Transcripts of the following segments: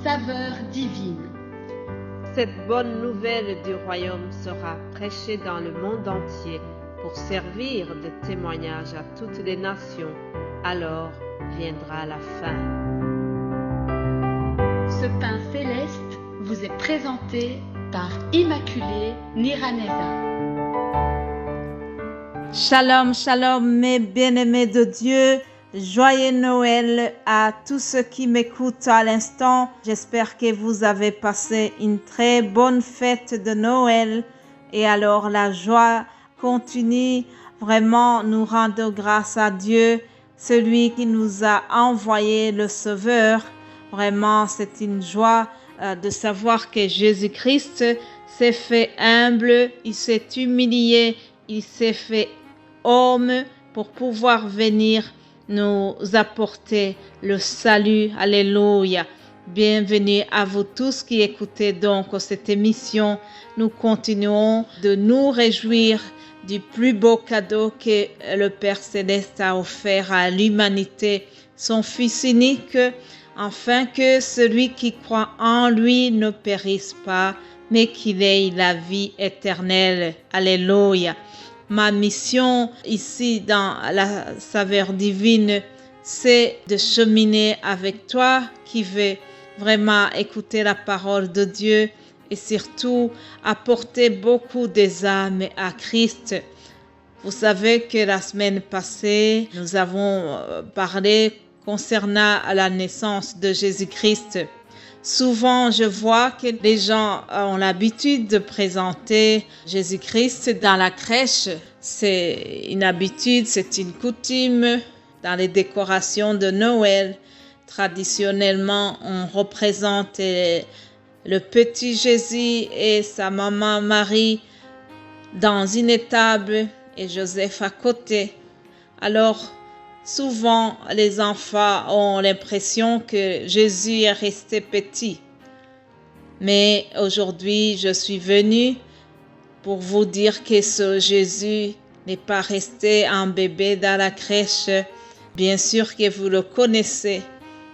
saveur divine. Cette bonne nouvelle du royaume sera prêchée dans le monde entier pour servir de témoignage à toutes les nations. Alors viendra la fin. Ce pain céleste vous est présenté par Immaculée Niraneza. Shalom, shalom, mes bien-aimés de Dieu. Joyeux Noël à tous ceux qui m'écoutent à l'instant. J'espère que vous avez passé une très bonne fête de Noël. Et alors la joie continue. Vraiment, nous rendons grâce à Dieu, celui qui nous a envoyé le Sauveur. Vraiment, c'est une joie de savoir que Jésus-Christ s'est fait humble, il s'est humilié, il s'est fait homme pour pouvoir venir nous apporter le salut. Alléluia. Bienvenue à vous tous qui écoutez donc cette émission. Nous continuons de nous réjouir du plus beau cadeau que le Père Céleste a offert à l'humanité, son Fils unique, afin que celui qui croit en lui ne périsse pas, mais qu'il ait la vie éternelle. Alléluia. Ma mission ici dans la saveur divine, c'est de cheminer avec toi qui veut vraiment écouter la parole de Dieu et surtout apporter beaucoup des âmes à Christ. Vous savez que la semaine passée, nous avons parlé concernant la naissance de Jésus-Christ. Souvent, je vois que les gens ont l'habitude de présenter Jésus-Christ dans la crèche. C'est une habitude, c'est une coutume dans les décorations de Noël. Traditionnellement, on représente le petit Jésus et sa maman Marie dans une étable et Joseph à côté. Alors, souvent, les enfants ont l'impression que Jésus est resté petit. Mais aujourd'hui, je suis venue pour vous dire que ce Jésus n'est pas resté un bébé dans la crèche. Bien sûr que vous le connaissez,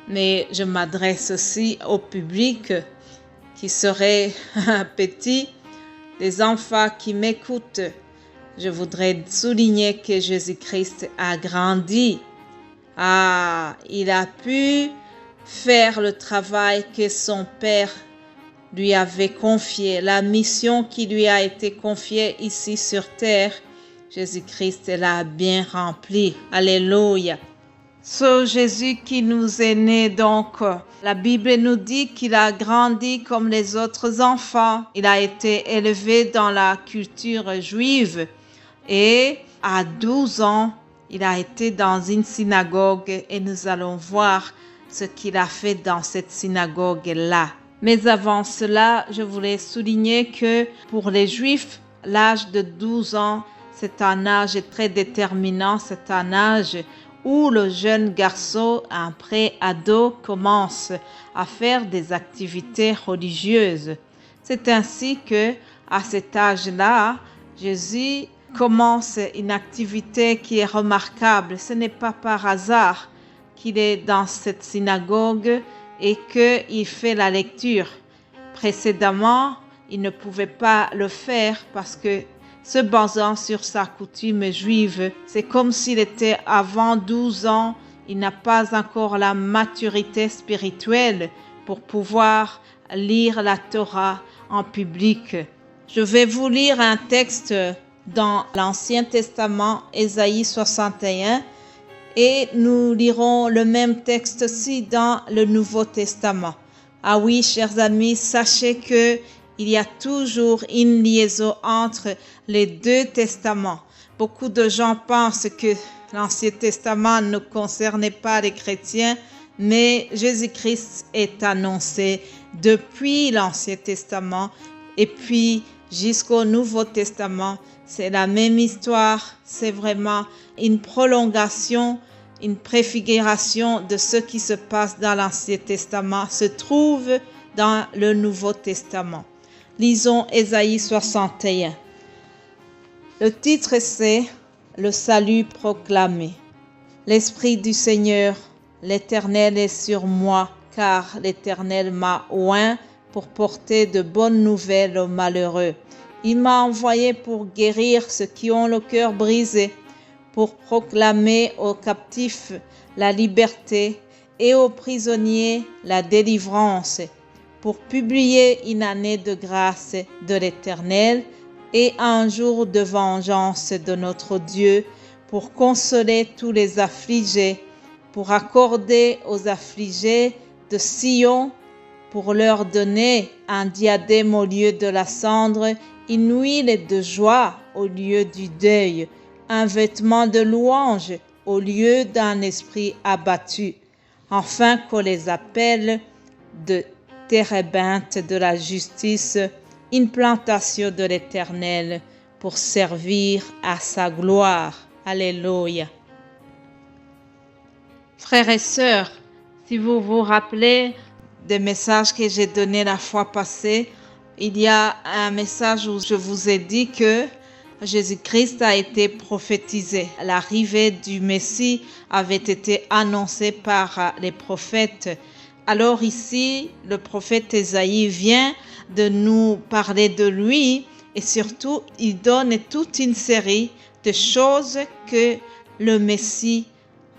mais je m'adresse aussi au public qui serait petit, les enfants qui m'écoutent. Je voudrais souligner que Jésus-Christ a grandi. Il a pu faire le travail que son Père lui avait confié, la mission qui lui a été confiée ici sur terre. Jésus-Christ l'a bien rempli. Alléluia. Ce Jésus qui nous est né donc, la Bible nous dit qu'il a grandi comme les autres enfants. Il a été élevé dans la culture juive. Et à 12 ans, il a été dans une synagogue et nous allons voir ce qu'il a fait dans cette synagogue-là. Mais avant cela, je voulais souligner que pour les Juifs, l'âge de 12 ans, c'est un âge très déterminant, c'est un âge où le jeune garçon, un pré-ado, commence à faire des activités religieuses. C'est ainsi que, à cet âge-là, Jésus commence une activité qui est remarquable. Ce n'est pas par hasard qu'il est dans cette synagogue et qu'il fait la lecture. Précédemment, il ne pouvait pas le faire parce que, se basant sur sa coutume juive, c'est comme s'il était avant 12 ans, il n'a pas encore la maturité spirituelle pour pouvoir lire la Torah en public. Je vais vous lire un texte dans l'Ancien Testament, Ésaïe 61, et nous lirons le même texte aussi dans le Nouveau Testament. Ah oui, chers amis, sachez que il y a toujours une liaison entre les deux testaments. Beaucoup de gens pensent que l'Ancien Testament ne concernait pas les chrétiens, mais Jésus-Christ est annoncé depuis l'Ancien Testament et puis jusqu'au Nouveau Testament. C'est la même histoire, c'est vraiment une prolongation, une préfiguration de ce qui se passe dans l'Ancien Testament, se trouve dans le Nouveau Testament. Lisons Ésaïe 61. Le titre c'est « Le salut proclamé ». L'Esprit du Seigneur, l'Éternel est sur moi, car l'Éternel m'a oint pour porter de bonnes nouvelles aux malheureux. Il m'a envoyé pour guérir ceux qui ont le cœur brisé, pour proclamer aux captifs la liberté et aux prisonniers la délivrance, pour publier une année de grâce de l'Éternel et un jour de vengeance de notre Dieu, pour consoler tous les affligés, pour accorder aux affligés de Sion, pour leur donner un diadème au lieu de la cendre, une huile de joie au lieu du deuil, un vêtement de louange au lieu d'un esprit abattu, afin qu'on les appelle de térébinthes de la justice, une plantation de l'Éternel pour servir à sa gloire. Alléluia. Frères et sœurs, si vous vous rappelez des messages que j'ai donnés la fois passée, il y a un message où je vous ai dit que Jésus-Christ a été prophétisé. L'arrivée du Messie avait été annoncée par les prophètes. Alors ici, le prophète Ésaïe vient de nous parler de lui et surtout, il donne toute une série de choses que le Messie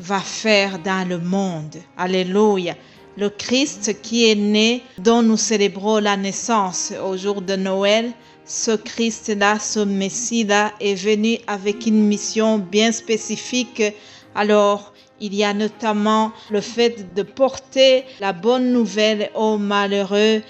va faire dans le monde. Alléluia. Le Christ qui est né, dont nous célébrons la naissance au jour de Noël, ce Christ-là, ce Messie-là est venu avec une mission bien spécifique. Alors, il y a notamment le fait de porter la bonne nouvelle aux malheureux,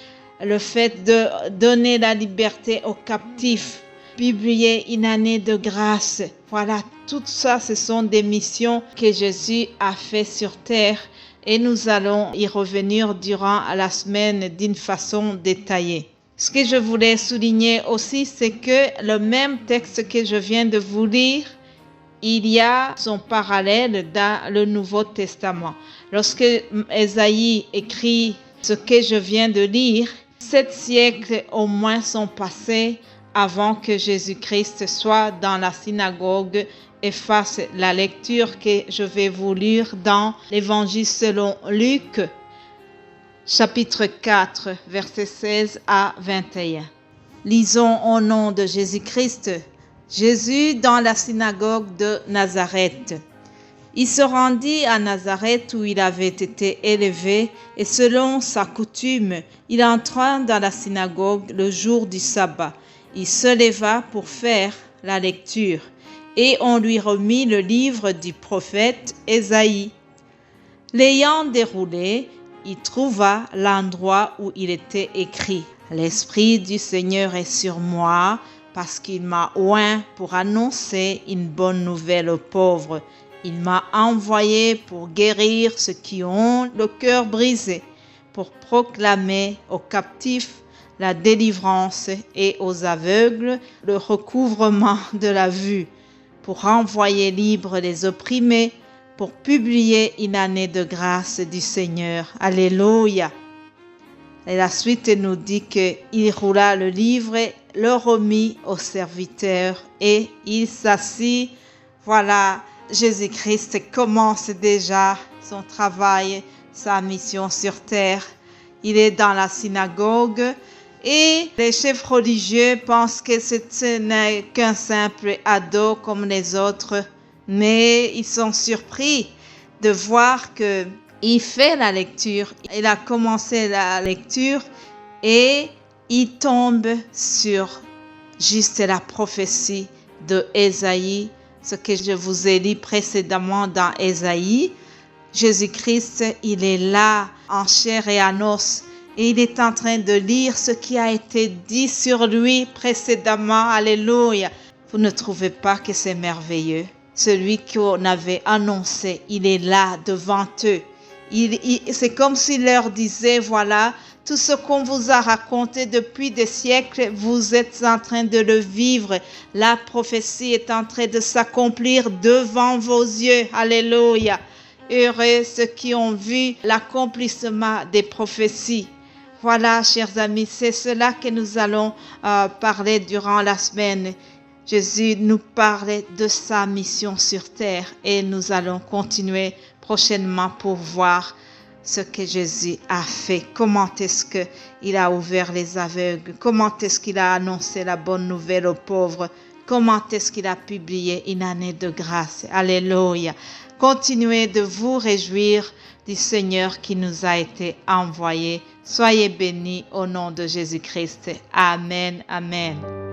le fait de donner la liberté aux captifs, publier une année de grâce. Voilà, tout ça, ce sont des missions que Jésus a fait sur terre et nous allons y revenir durant la semaine d'une façon détaillée. Ce que je voulais souligner aussi, c'est que le même texte que je viens de vous lire, il y a son parallèle dans le Nouveau Testament. Lorsque Ésaïe écrit ce que je viens de lire, 7 siècles au moins sont passés avant que Jésus-Christ soit dans la synagogue et fasse la lecture que je vais vous lire dans l'Évangile selon Luc, chapitre 4, versets 16 à 21. Lisons au nom de Jésus-Christ. Jésus dans la synagogue de Nazareth. Il se rendit à Nazareth où il avait été élevé et selon sa coutume, il entra dans la synagogue le jour du sabbat. Il se leva pour faire la lecture et on lui remit le livre du prophète Ésaïe. L'ayant déroulé, il trouva l'endroit où il était écrit « L'Esprit du Seigneur est sur moi parce qu'il m'a oint pour annoncer une bonne nouvelle aux pauvres. Il m'a envoyé pour guérir ceux qui ont le cœur brisé, pour proclamer aux captifs la délivrance et aux aveugles le recouvrement de la vue, pour renvoyer libres les opprimés, pour publier une année de grâce du Seigneur. Alléluia. Et la suite nous dit qu'il roula le livre, le remit au serviteur et il s'assit. Voilà, Jésus-Christ commence déjà son travail, sa mission sur terre. Il est dans la synagogue et les chefs religieux pensent que ce n'est qu'un simple ado comme les autres, mais ils sont surpris de voir qu'il fait la lecture. Il a commencé la lecture et il tombe sur juste la prophétie de Ésaïe, ce que je vous ai dit précédemment dans Ésaïe. Jésus-Christ, il est là en chair et en os et il est en train de lire ce qui a été dit sur lui précédemment. Alléluia. Vous ne trouvez pas que c'est merveilleux? Celui qu'on avait annoncé, il est là devant eux. C'est comme s'il leur disait, voilà, tout ce qu'on vous a raconté depuis des siècles, vous êtes en train de le vivre. La prophétie est en train de s'accomplir devant vos yeux. Alléluia. Heureux ceux qui ont vu l'accomplissement des prophéties. Voilà, chers amis, c'est cela que nous allons parler durant la semaine. Jésus nous parle de sa mission sur terre et nous allons continuer prochainement pour voir ce que Jésus a fait. Comment est-ce qu'il a ouvert les aveugles? Comment est-ce qu'il a annoncé la bonne nouvelle aux pauvres? Comment est-ce qu'il a publié une année de grâce? Alléluia. Continuez de vous réjouir du Seigneur qui nous a été envoyé. Soyez bénis au nom de Jésus-Christ. Amen. Amen.